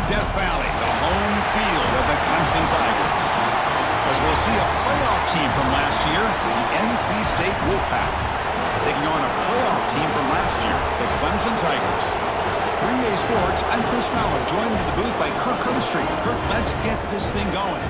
Death Valley, the home field of the Clemson Tigers. As we'll see a playoff team from last year, the NC State Wolfpack, taking on a playoff team from last year, the Clemson Tigers. For EA Sports, I'm Chris Fowler, joined in the booth by Kirk Herbstreit. Kirk, let's get this thing going.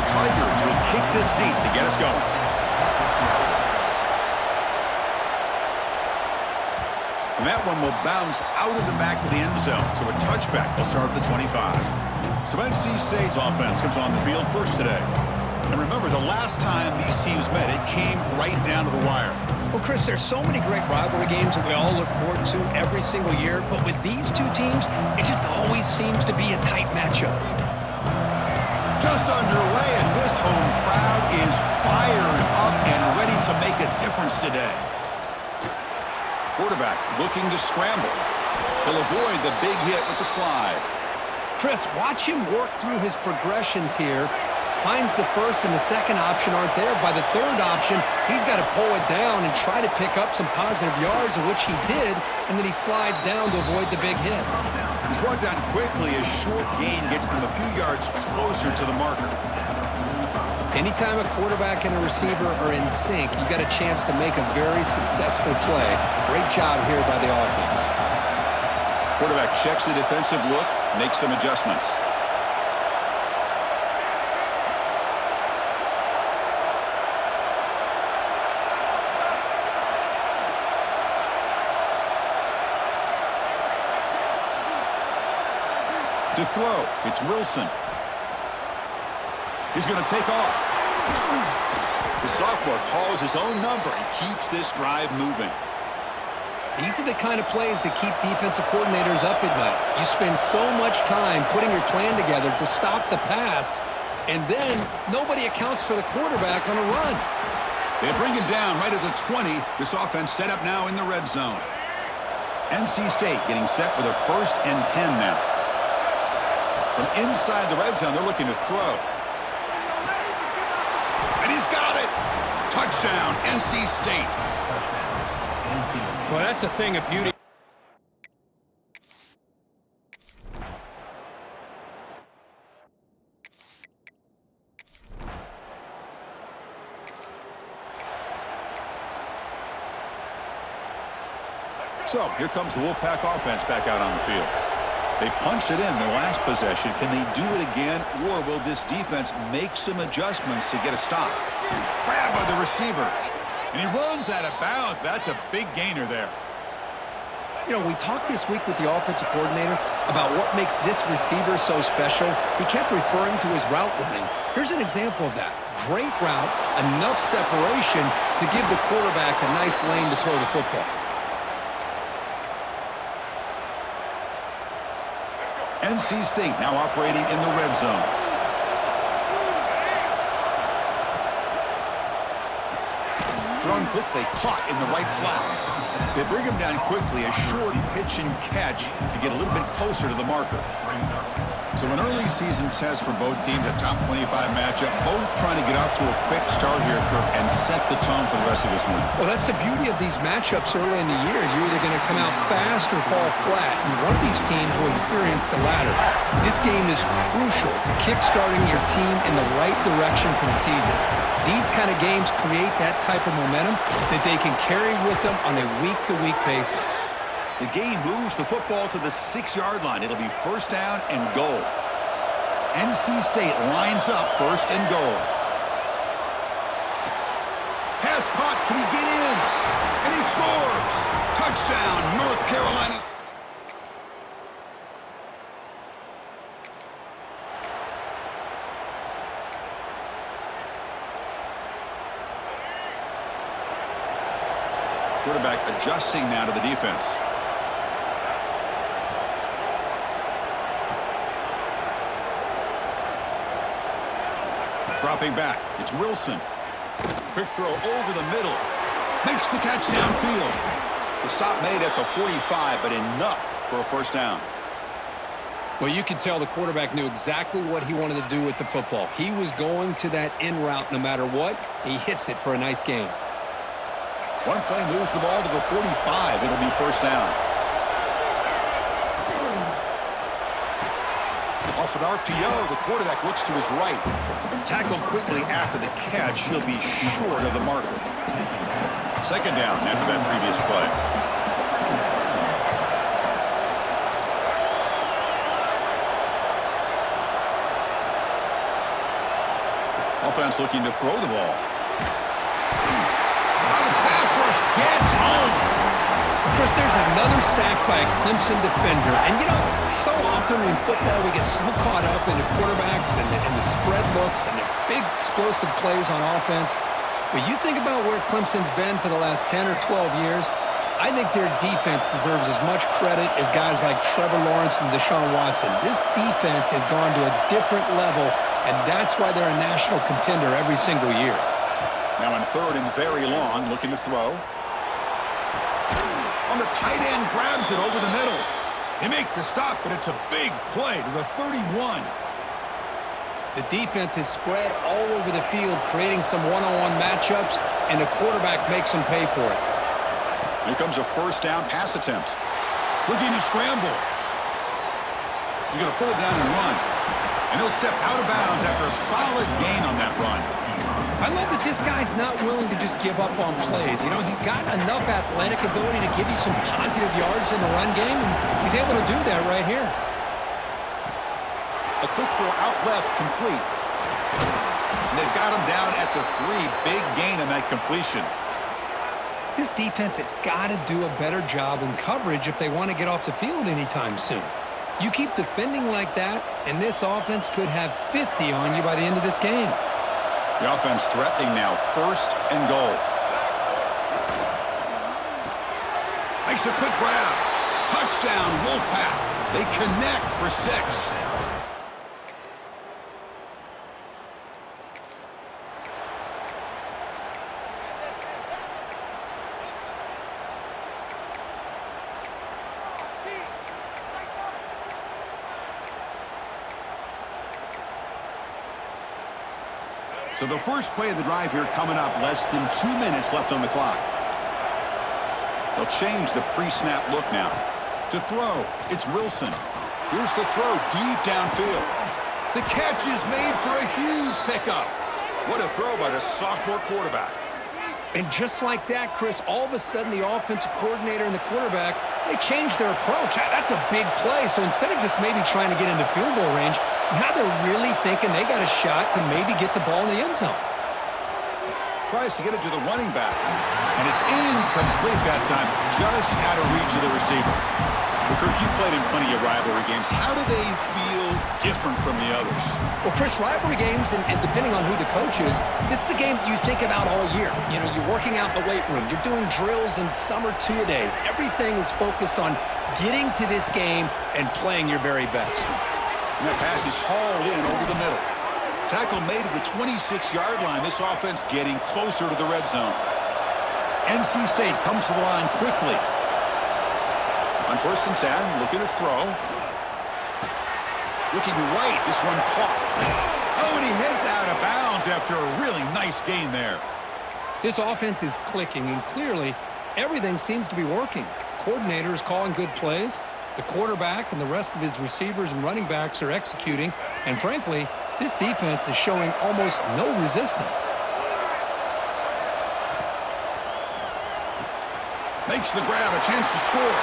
Tigers will kick this deep to get us going. And that one will bounce out of the back of the end zone. So a touchback will start at the 25. So NC State's offense comes on the field first today. And remember, the last time these teams met, it came right down to the wire. Well, Chris, there's so many great rivalry games that we all look forward to every single year. But with these two teams, it just always seems to be a tight matchup. Just underway, and this home crowd is fired up and ready to make a difference today. Quarterback looking to scramble. He'll avoid the big hit with the slide. Chris, watch him work through his progressions here. Finds the first and the second option aren't there. By the third option, he's got to pull it down and try to pick up some positive yards, of which he did, and then he slides down to avoid the big hit. He's brought down quickly as short gain gets them a few yards closer to the marker. Anytime a quarterback and a receiver are in sync, you got a chance to make a very successful play. Great job here by the offense. Quarterback checks the defensive look, makes some adjustments. To throw, it's Wilson. He's going to take off. The sophomore calls his own number and keeps this drive moving. These are the kind of plays that keep defensive coordinators up at night. You spend so much time putting your plan together to stop the pass, and then nobody accounts for the quarterback on a run. They bring him down right at the 20. This offense set up now in the red zone. NC State getting set with a 1st and 10 now. From inside the red zone, they're looking to throw. And he's got it! Touchdown, NC State. Well, that's a thing of beauty. So, here comes the Wolfpack offense back out on the field. They punched it in their last possession. Can they do it again, or will this defense make some adjustments to get a stop? Grabbed by the receiver, and he runs out of bounds. That's a big gainer there. You know, we talked this week with the offensive coordinator about what makes this receiver so special. He kept referring to his route running. Here's an example of that. Great route, enough separation to give the quarterback a nice lane to throw the football. NC State now operating in the red zone. Thrown quickly, caught in the right flat. They bring him down quickly, a short pitch and catch to get a little bit closer to the marker. So an early season test for both teams, a top 25 matchup, both trying to get off to a quick start here, Kirk, and set the tone for the rest of this one. Well, that's the beauty of these matchups early in the year. You're either going to come out fast or fall flat, and one of these teams will experience the latter. This game is crucial, kick-starting your team in the right direction for the season. These kind of games create that type of momentum that they can carry with them on a week-to-week basis. The game moves the football to the 6-yard line. It'll be 1st down and goal. NC State lines up 1st and goal. Pass caught. Can he get in? And he scores. Touchdown, North Carolina. Quarterback adjusting now to the defense. Dropping back, it's Wilson. Quick throw over the middle. Makes the catch downfield. The stop made at the 45, but enough for a 1st down. Well, you could tell the quarterback knew exactly what he wanted to do with the football. He was going to that in route no matter what. He hits it for a nice gain. One play moves the ball to the 45. It'll be first down. Off an RPO, the quarterback looks to his right. Tackled quickly after the catch. He'll be short of the marker. Second down after that previous play. Offense looking to throw the ball. The pass rush gets home. Chris, there's another sack by a Clemson defender. And, you know, so often in football we get so caught up in the quarterbacks and the spread looks and the big explosive plays on offense. But you think about where Clemson's been for the last 10 or 12 years, I think their defense deserves as much credit as guys like Trevor Lawrence and Deshaun Watson. This defense has gone to a different level, and that's why they're a national contender every single year. Now on third and very long, looking to throw. On the tight end, grabs it over the middle. They make the stop, but it's a big play to the 31. The defense is spread all over the field, creating some one-on-one matchups, and the quarterback makes them pay for it. Here comes a first down pass attempt. Looking to scramble. He's going to pull it down and run. And he'll step out of bounds after a solid gain on that run. I love that this guy's not willing to just give up on plays. You know, he's got enough athletic ability to give you some positive yards in the run game, and he's able to do that right here. A quick throw out left, complete. And they've got him down at the 3. Big gain on that completion. This defense has got to do a better job in coverage if they want to get off the field anytime soon. You keep defending like that, and this offense could have 50 on you by the end of this game. The offense threatening now, first and goal. Makes a quick grab. Touchdown, Wolfpack. They connect for 6. So the first play of the drive here coming up, less than 2 minutes left on the clock. They'll change the pre-snap look now. To throw, it's Wilson. Here's the throw deep downfield. The catch is made for a huge pickup. What a throw by the sophomore quarterback. And just like that, Chris, all of a sudden the offensive coordinator and the quarterback, they changed their approach. That's a big play. So instead of just maybe trying to get into field goal range, now they're really thinking they got a shot to maybe get the ball in the end zone. Tries to get it to the running back. And it's incomplete that time, just out of reach of the receiver. Well, Kirk, you played in plenty of rivalry games. How do they feel different from the others? Well, Chris, rivalry games, and depending on who the coach is, this is a game you think about all year. You know, you're working out in the weight room. You're doing drills and summer two-a-days. Everything is focused on getting to this game and playing your very best. And that pass is hauled in over the middle. Tackle made at the 26-yard line. This offense getting closer to the red zone. NC State comes to the line quickly. On first and 10, looking to throw. Looking right, this one caught. Oh, and he heads out of bounds after a really nice gain there. This offense is clicking, and clearly everything seems to be working. The coordinator is calling good plays. The quarterback and the rest of his receivers and running backs are executing. And frankly, this defense is showing almost no resistance. Makes the grab, a chance to score.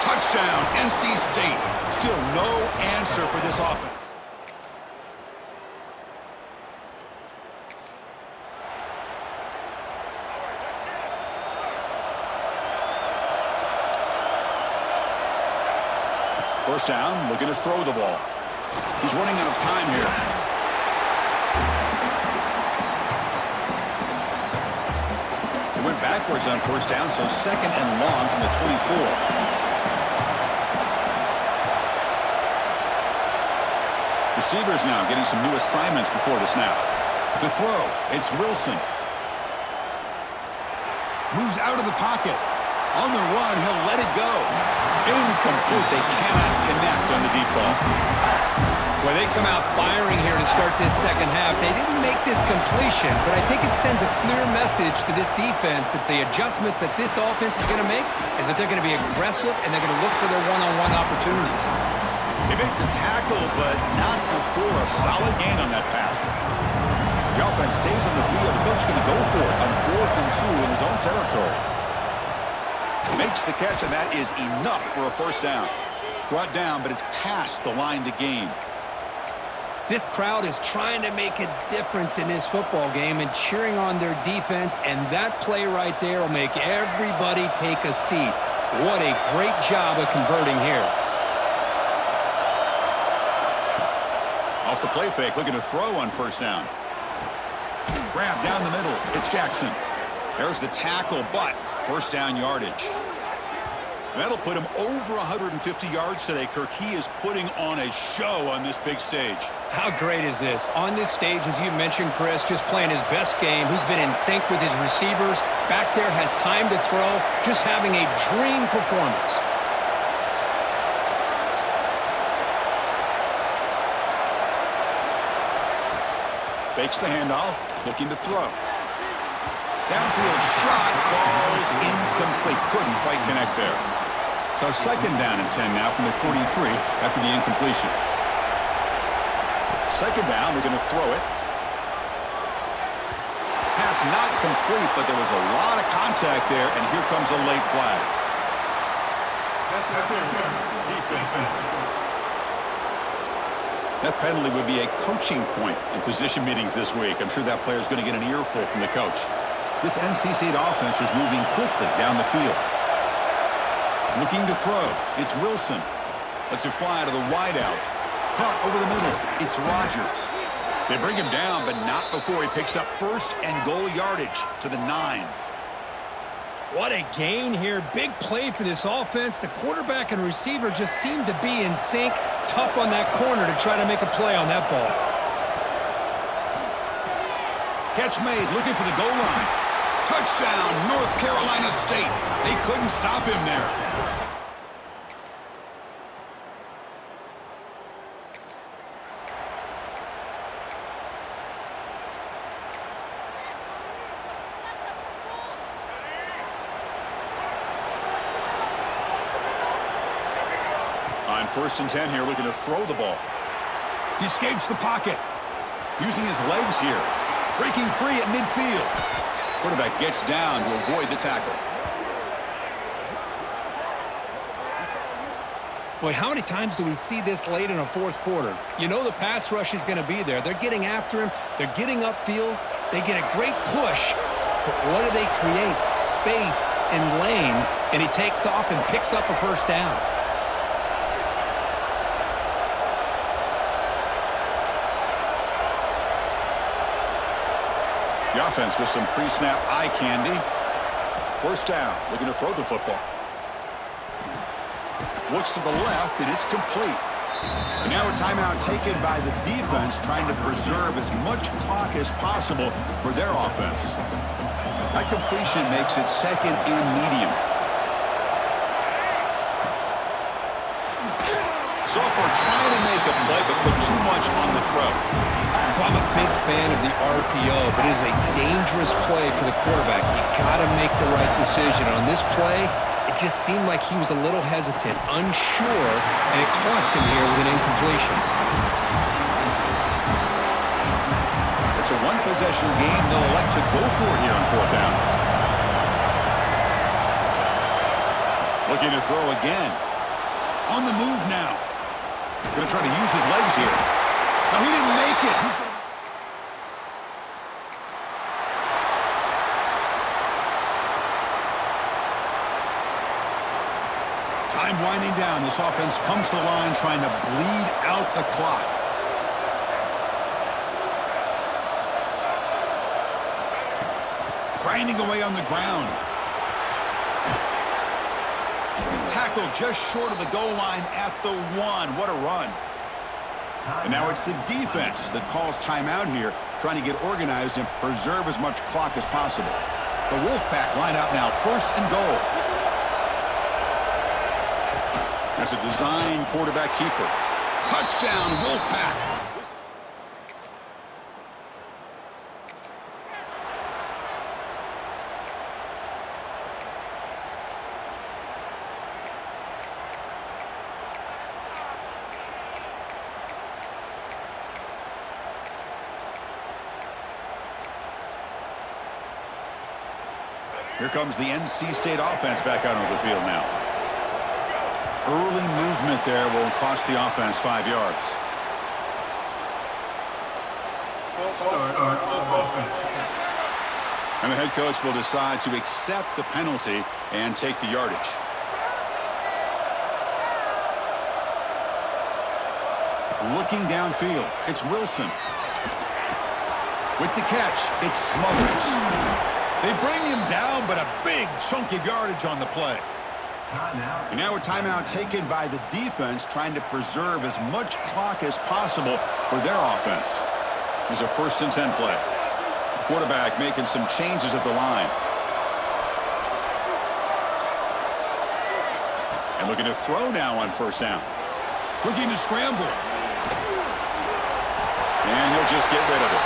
Touchdown, NC State. Still no answer for this offense. First down, looking to throw the ball. He's running out of time here. He went backwards on first down, so second and long from the 24. Receivers now getting some new assignments before the snap. To throw, it's Wilson. Moves out of the pocket. On the run, he'll let it go. Incomplete. They cannot connect on the deep ball. Well, they come out firing here to start this second half. They didn't make this completion, but I think it sends a clear message to this defense that the adjustments that this offense is going to make is that they're going to be aggressive and they're going to look for their one-on-one opportunities. They make the tackle, but not before a solid gain on that pass. The offense stays on the field. The coach is going to go for it on 4th and 2 in his own territory. Makes the catch, and that is enough for a first down. Brought down, but it's past the line to gain. This crowd is trying to make a difference in this football game and cheering on their defense, and that play right there will make everybody take a seat. What a great job of converting here. Off the play fake, looking to throw on first down. Grab down the middle. It's Jackson. There's the tackle, but first down yardage. That'll put him over 150 yards today, Kirk. He is putting on a show on this big stage. How great is this? On this stage, as you mentioned, Chris, just playing his best game. He's been in sync with his receivers. Back there, has time to throw. Just having a dream performance. Fakes the handoff, looking to throw. Downfield shot falls incomplete. Couldn't quite connect there. So second down and 10 now from the 43 after the incompletion. Second down, we're going to throw it. Pass not complete, but there was a lot of contact there, and here comes a late flag. That penalty would be a coaching point in position meetings this week. I'm sure that player is going to get an earful from the coach. This NC State offense is moving quickly down the field. Looking to throw. It's Wilson. Lets it fly to the wideout. Caught over the middle. It's Rogers. They bring him down, but not before he picks up first and goal yardage to the 9. What a gain here. Big play for this offense. The quarterback and receiver just seem to be in sync. Tough on that corner to try to make a play on that ball. Catch made. Looking for the goal line. Touchdown, North Carolina State. They couldn't stop him there. On 1st and 10 here, looking to throw the ball. He escapes the pocket. Using his legs here. Breaking free at midfield. Quarterback gets down to avoid the tackle. Boy, how many times do we see this late in a fourth quarter? You know the pass rush is going to be there. They're getting after him. They're getting upfield. They get a great push. But what do they create? Space and lanes. And he takes off and picks up a first down. The offense with some pre-snap eye candy. First down, looking to throw the football. Looks to the left, and it's complete. And now a timeout taken by the defense, trying to preserve as much clock as possible for their offense. That completion makes it second and medium. Sophomore trying to make a play, but put too much on the throw. I'm a big fan of the RPO, but it is a dangerous play for the quarterback. You got to make the right decision. On this play, it just seemed like he was a little hesitant, unsure, and it cost him here with an incompletion. It's a one-possession game they'll elect to go for here on 4th down. Looking to throw again. On the move now. Going to try to use his legs here. No, he didn't make it. He's gonna... Time winding down. This offense comes to the line trying to bleed out the clock. Grinding away on the ground. Tackle just short of the goal line at the 1. What a run. And now it's the defense that calls timeout here, trying to get organized and preserve as much clock as possible. The Wolfpack line out now, 1st and goal. That's a design quarterback keeper. Touchdown, Wolfpack. Here comes the NC State offense back out onto the field now. Early movement there will cost the offense 5 yards. And the head coach will decide to accept the penalty and take the yardage. Looking downfield, it's Wilson. With the catch, it's Smothers. They bring him down, but a big chunk of yardage on the play. And now a timeout taken by the defense, trying to preserve as much clock as possible for their offense. Here's a 1st and 10 play. The quarterback making some changes at the line. And looking to throw now on 1st down. Looking to scramble. And he'll just get rid of it.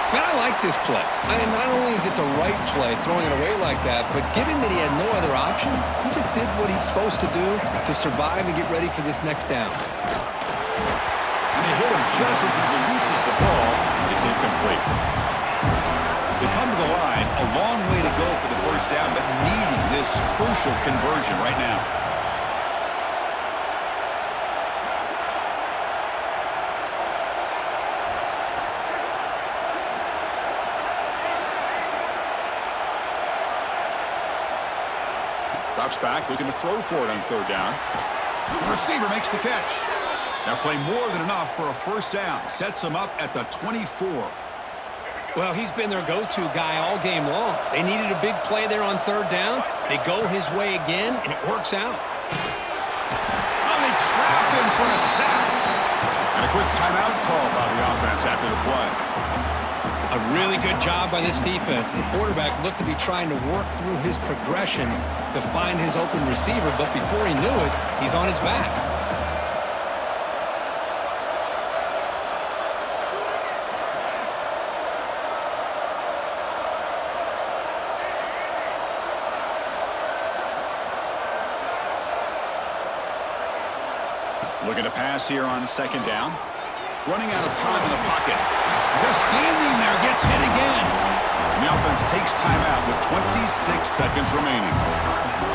Man, I like this play. Not only is it the right play, throwing it away like that, but given that he had no other option, he just did what he's supposed to do to survive and get ready for this next down. And they hit him just as he releases the ball. It's incomplete. They come to the line, a long way to go for the 1st down, but needing this crucial conversion right now. Drops back, looking to throw for it on 3rd down. The receiver makes the catch. Now play more than enough for a 1st down. Sets him up at the 24. Well, he's been their go-to guy all game long. They needed a big play there on 3rd down. They go his way again, and it works out. Oh, they trap him for a sack. And a quick timeout call by the offense after the play. A really good job by this defense. The quarterback looked to be trying to work through his progressions to find his open receiver, but before he knew it, he's on his back. Looking to pass here on 2nd down. Running out of time in the pocket. Just standing there, gets hit again. And the offense takes timeout with 26 seconds remaining.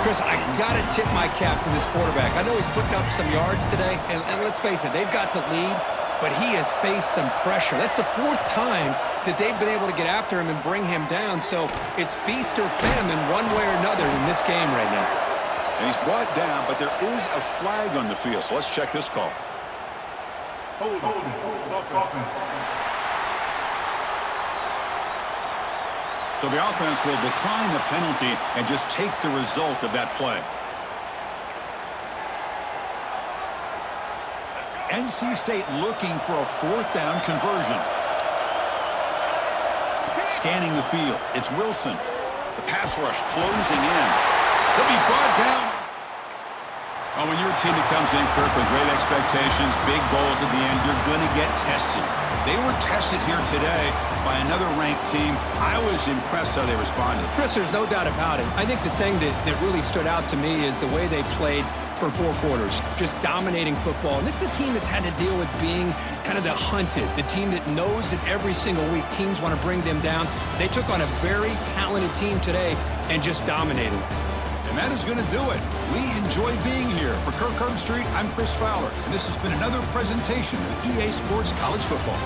Chris, I got to tip my cap to this quarterback. I know he's putting up some yards today, and let's face it, they've got the lead, but he has faced some pressure. That's the 4th time that they've been able to get after him and bring him down, so it's feast or famine one way or another in this game right now. And he's brought down, but there is a flag on the field, so let's check this call. Hold on. So the offense will decline the penalty and just take the result of that play. NC State looking for a 4th down conversion. Scanning the field, it's Wilson. The pass rush closing in. He'll be brought down. Oh, when you're a team that comes in, Kirk, with great expectations, big goals at the end, you're going to get tested. They were tested here today by another ranked team. I was impressed how they responded. Chris, there's no doubt about it. I think the thing that really stood out to me is the way they played for 4 quarters, just dominating football. And this is a team that's had to deal with being kind of the hunted, the team that knows that every single week teams want to bring them down. They took on a very talented team today and just dominated. And that is going to do it. We enjoy being here. For Kirk Herbstreit, I'm Chris Fowler, and this has been another presentation of EA Sports College Football.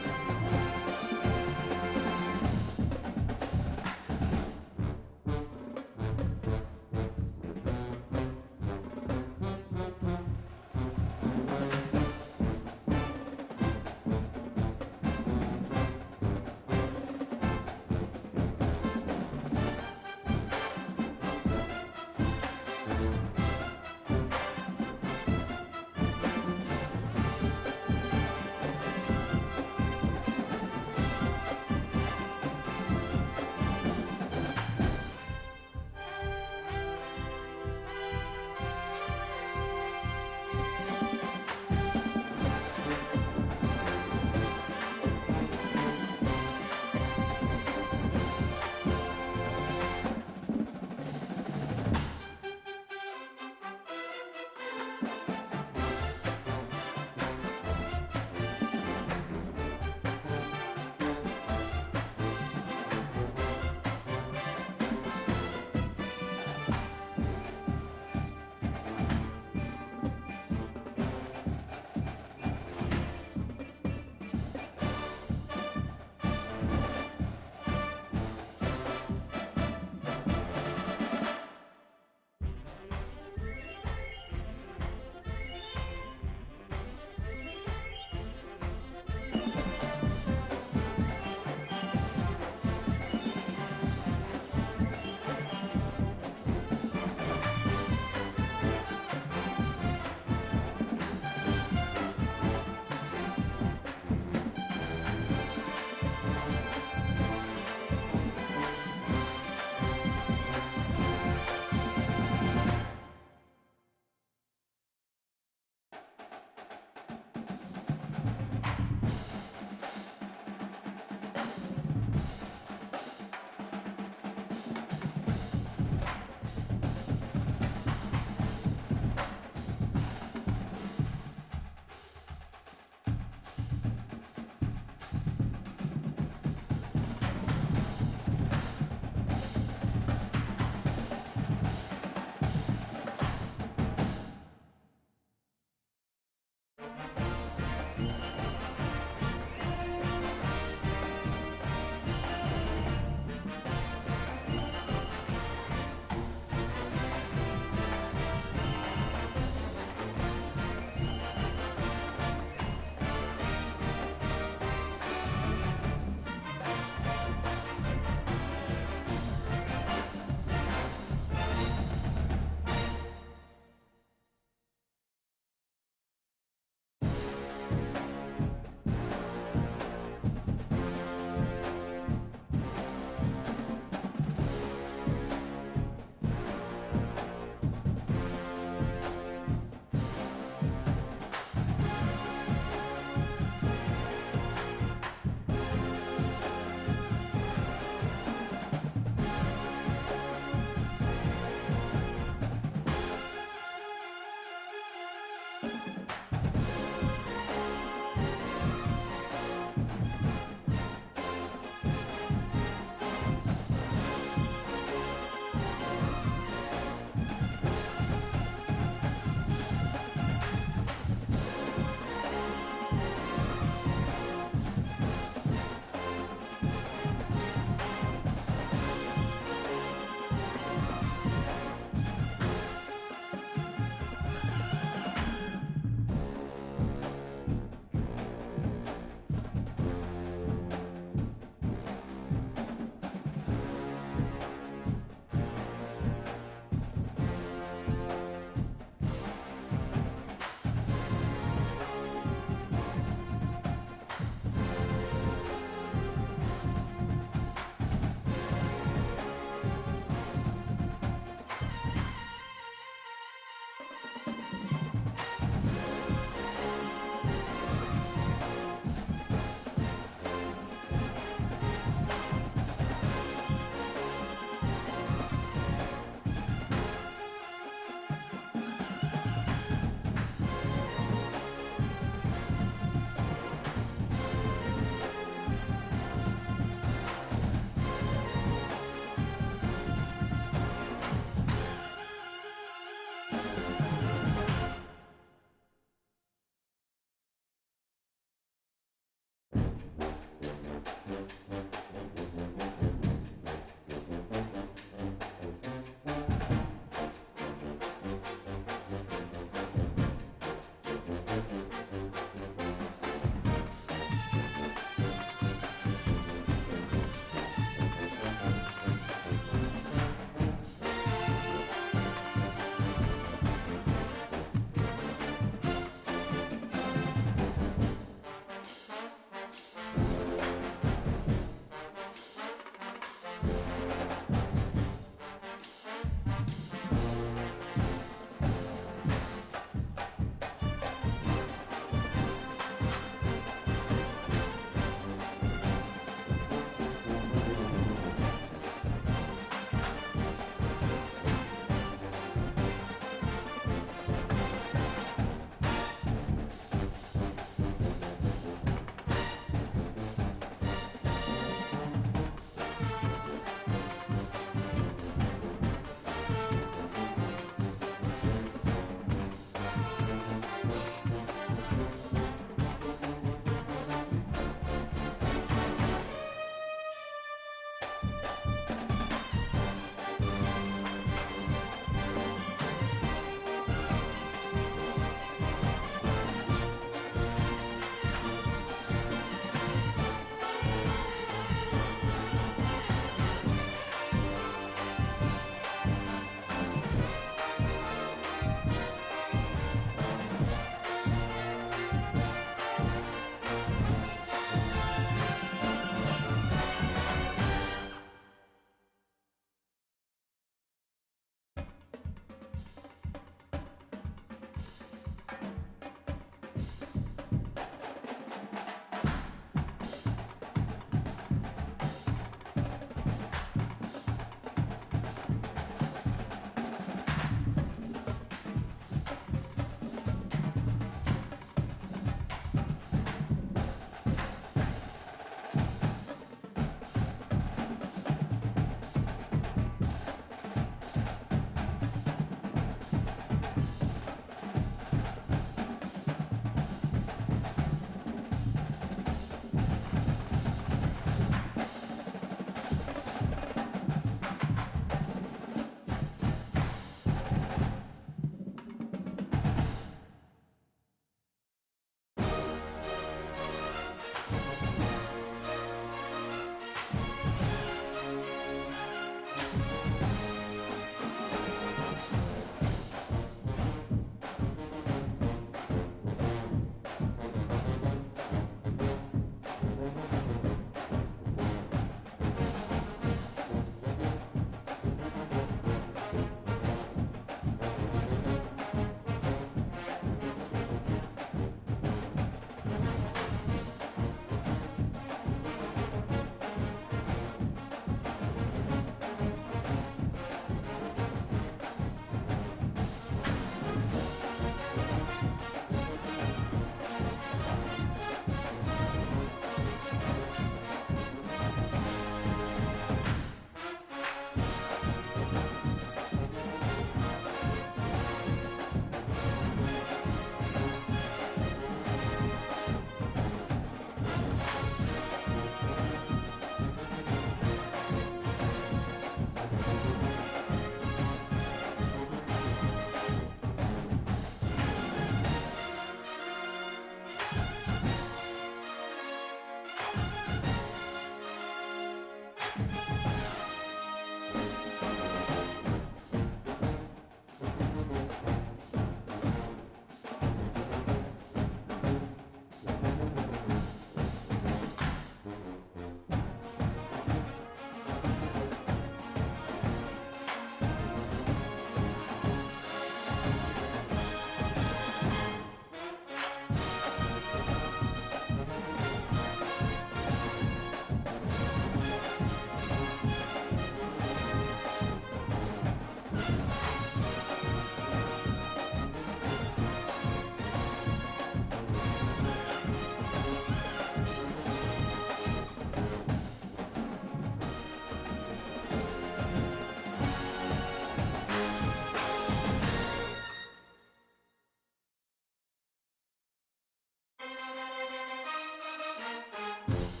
game.